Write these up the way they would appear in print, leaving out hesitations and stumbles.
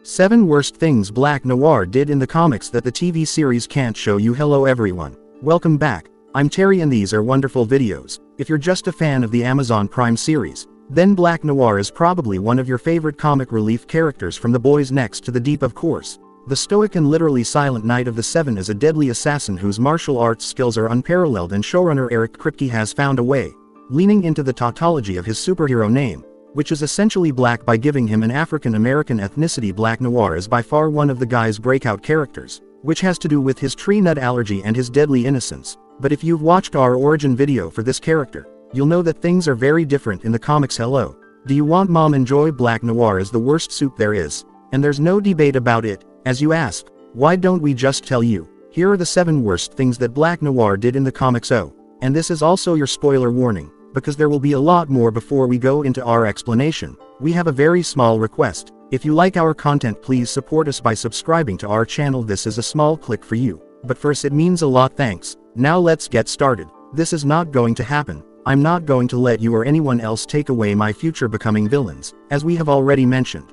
7 Worst Things Black Noir Did in the Comics That the TV Series Can't Show You. Hello everyone. Welcome back. I'm Terry and these are wonderful videos. If you're just a fan of the Amazon Prime series, then Black Noir is probably one of your favorite comic relief characters from The Boys Next to the Deep. Of course. The stoic and literally silent Knight of the Seven is a deadly assassin whose martial arts skills are unparalleled, and showrunner Eric Kripke has found a way, leaning into the tautology of his superhero name, which is essentially black, by giving him an African-American ethnicity. Black Noir is by far one of the guy's breakout characters, which has to do with his tree nut allergy and his deadly innocence. But if you've watched our origin video for this character, you'll know that things are very different in the comics. Hello. Do you want mom? Enjoy. Black Noir is the worst soup there is, and there's no debate about it. As you ask, why don't we just tell you? Here are the 7 worst things that Black Noir did in the comics. Oh, and this is also your spoiler warning, because there will be a lot more before we go into our explanation. We have a very small request. If you like our content, please support us by subscribing to our channel. This is a small click for you, but for us it means a lot. Thanks. Now let's get started. This is not going to happen. I'm not going to let you or anyone else take away my future becoming villains, as we have already mentioned.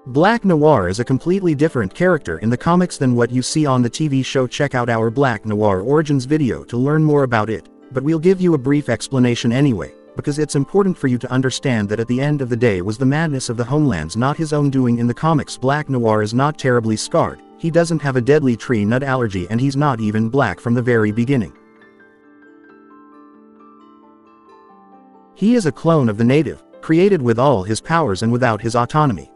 Black Noir is a completely different character in the comics than what you see on the TV show. Check out our Black Noir Origins video to learn more about it. But we'll give you a brief explanation anyway, because it's important for you to understand that at the end of the day was the madness of the Homelands not his own doing. In the comics, Black Noir is not terribly scarred, he doesn't have a deadly tree nut allergy, and he's not even black from the very beginning. He is a clone of the native, created with all his powers and without his autonomy.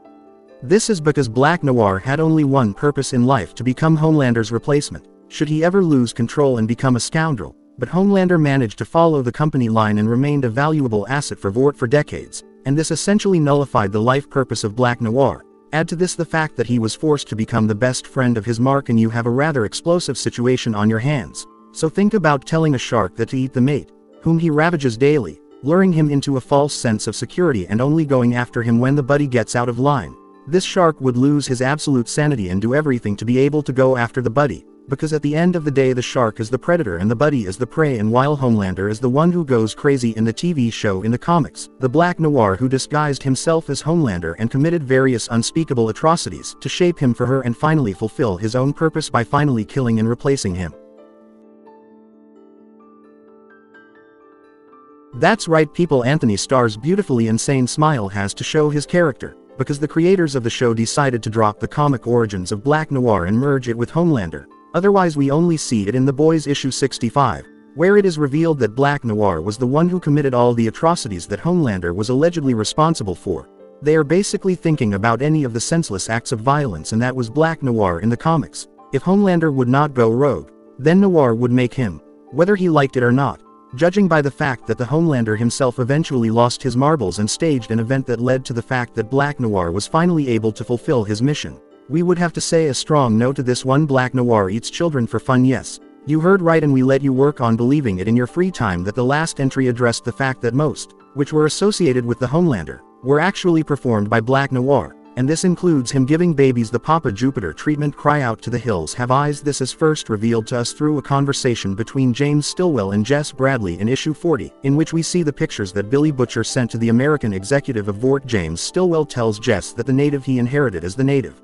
This is because Black Noir had only one purpose in life: to become Homelander's replacement, should he ever lose control and become a scoundrel. But Homelander managed to follow the company line and remained a valuable asset for Vought for decades, and this essentially nullified the life purpose of Black Noir. Add to this the fact that he was forced to become the best friend of his mark, and you have a rather explosive situation on your hands. So think about telling a shark that to eat the mate, whom he ravages daily, luring him into a false sense of security and only going after him when the buddy gets out of line. This shark would lose his absolute sanity and do everything to be able to go after the buddy, because at the end of the day the shark is the predator and the buddy is the prey. And while Homelander is the one who goes crazy in the TV show, in the comics, the Black Noir who disguised himself as Homelander and committed various unspeakable atrocities to shape him for her and finally fulfill his own purpose by finally killing and replacing him. That's right people, Anthony Starr's beautifully insane smile has to show his character, because the creators of the show decided to drop the comic origins of Black Noir and merge it with Homelander. Otherwise we only see it in The Boys issue 65, where it is revealed that Black Noir was the one who committed all the atrocities that Homelander was allegedly responsible for. They are basically thinking about any of the senseless acts of violence, and that was Black Noir in the comics. If Homelander would not go rogue, then Noir would make him, whether he liked it or not. Judging by the fact that the Homelander himself eventually lost his marbles and staged an event that led to the fact that Black Noir was finally able to fulfill his mission, we would have to say a strong no to this one. Black Noir eats children for fun. Yes, you heard right, and we let you work on believing it in your free time. That the last entry addressed the fact that most, which were associated with the Homelander, were actually performed by Black Noir, and this includes him giving babies the Papa Jupiter treatment. Cry out to the hills have eyes. This is first revealed to us through a conversation between James Stillwell and Jess Bradley in issue 40, in which we see the pictures that Billy Butcher sent to the American executive of Vought. James Stillwell tells Jess that the native he inherited is the native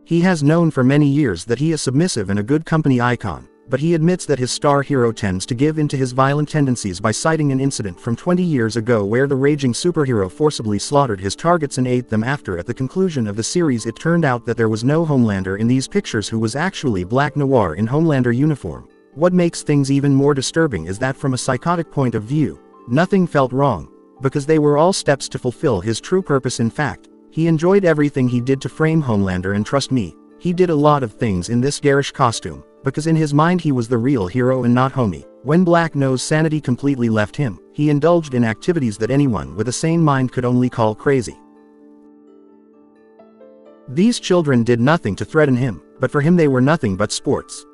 he has known for many years, that he is submissive and a good company icon, but he admits that his star hero tends to give in to his violent tendencies by citing an incident from 20 years ago where the raging superhero forcibly slaughtered his targets and ate them after. At the conclusion of the series it turned out that there was no Homelander in these pictures who was actually Black Noir in Homelander uniform. What makes things even more disturbing is that from a psychotic point of view, nothing felt wrong, because they were all steps to fulfill his true purpose. In fact, he enjoyed everything he did to frame Homelander, and trust me, he did a lot of things in this garish costume, because in his mind he was the real hero and not Homie. When Black Noir's sanity completely left him, he indulged in activities that anyone with a sane mind could only call crazy. These children did nothing to threaten him, but for him they were nothing but sports.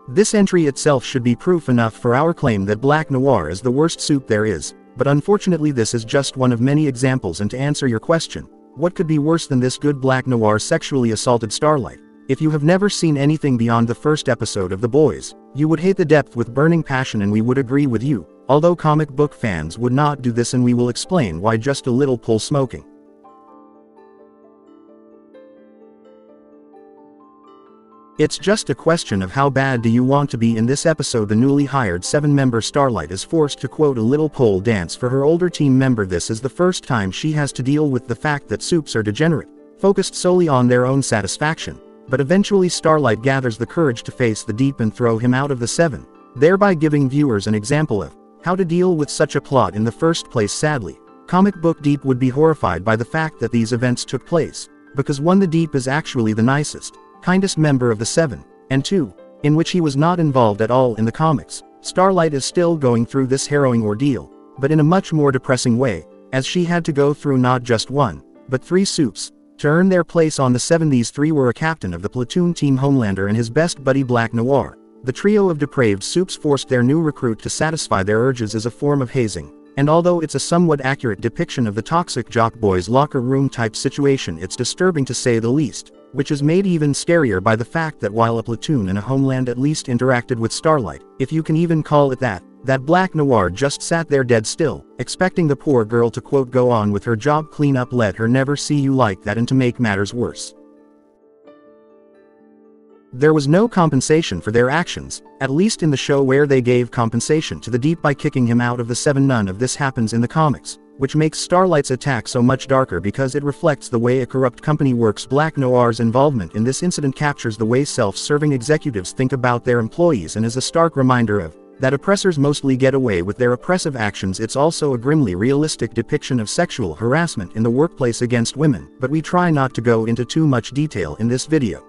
This entry itself should be proof enough for our claim that Black Noir is the worst soup there is, but unfortunately this is just one of many examples. And to answer your question, what could be worse than this good Black Noir sexually assaulted Starlight? If you have never seen anything beyond the first episode of The Boys, you would hate the depth with burning passion, and we would agree with you. although comic book fans would not do this, and we will explain why just a little pull smoking. It's just a question of how bad do you want to be. In this episode, the newly hired 7-member Starlight is forced to quote a little pole dance for her older team member. This is the first time she has to deal with the fact that supes are degenerate, focused solely on their own satisfaction, but eventually Starlight gathers the courage to face the Deep and throw him out of the 7, thereby giving viewers an example of how to deal with such a plot in the first place. Sadly, comic book Deep would be horrified by the fact that these events took place, because 1, the Deep is actually the nicest, kindest member of the 7, and 2, in which he was not involved at all in the comics, Starlight is still going through this harrowing ordeal, but in a much more depressing way, as she had to go through not just 1, but 3 supes, to earn their place on the 7. These 3 were a captain of the platoon team Homelander and his best buddy Black Noir. The trio of depraved supes forced their new recruit to satisfy their urges as a form of hazing. And although it's a somewhat accurate depiction of the toxic jock boys locker room type situation, it's disturbing to say the least, which is made even scarier by the fact that while a platoon and a Homeland at least interacted with Starlight, if you can even call it that Black Noir just sat there dead still, expecting the poor girl to quote go on with her job, clean up, let her never see you like that. And to make matters worse, there was no compensation for their actions, at least in the show where they gave compensation to the Deep by kicking him out of the 7. None of this happens in the comics, which makes Starlight's attack so much darker because it reflects the way a corrupt company works. Black Noir's involvement in this incident captures the way self-serving executives think about their employees and is a stark reminder of that oppressors mostly get away with their oppressive actions. It's also a grimly realistic depiction of sexual harassment in the workplace against women, but we try not to go into too much detail in this video.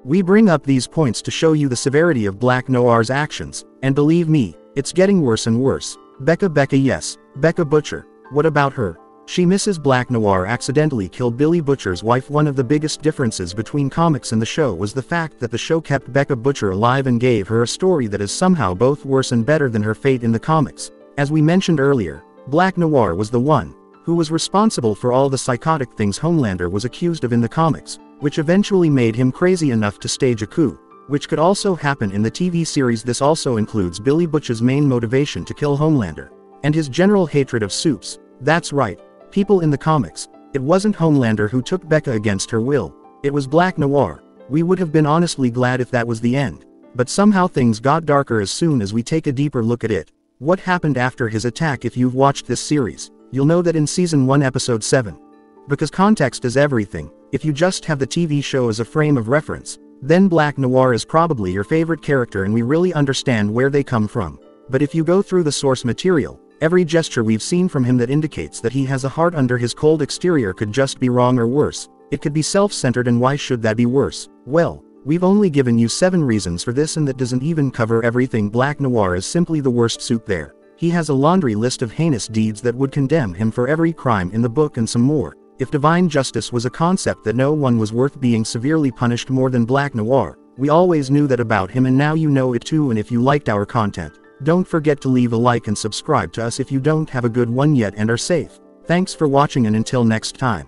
We bring up these points to show you the severity of Black Noir's actions, and believe me, it's getting worse and worse. Becca, yes, Becca Butcher. What about her? She, Mrs. Black Noir, accidentally killed Billy Butcher's wife. One of the biggest differences between comics and the show was the fact that the show kept Becca Butcher alive and gave her a story that is somehow both worse and better than her fate in the comics. As we mentioned earlier, Black Noir was the one who was responsible for all the psychotic things Homelander was accused of in the comics, which eventually made him crazy enough to stage a coup, which could also happen in the TV series. This also includes Billy Butcher's main motivation to kill Homelander, and his general hatred of supes. That's right, people in the comics. It wasn't Homelander who took Becca against her will, it was Black Noir. We would have been honestly glad if that was the end, but somehow things got darker as soon as we take a deeper look at it. What happened after his attack? If you've watched this series, you'll know that in Season 1 Episode 7. Because context is everything, if you just have the TV show as a frame of reference, then Black Noir is probably your favorite character and we really understand where they come from. But if you go through the source material, every gesture we've seen from him that indicates that he has a heart under his cold exterior could just be wrong, or worse, it could be self-centered. And why should that be worse? Well, we've only given you 7 reasons for this, and that doesn't even cover everything. Black Noir is simply the worst supe there. He has a laundry list of heinous deeds that would condemn him for every crime in the book and some more. If divine justice was a concept that no one was worth being severely punished more than Black Noir, we always knew that about him, and now you know it too. And if you liked our content, don't forget to leave a like and subscribe to us if you don't have a good one yet and are safe. Thanks for watching, and until next time.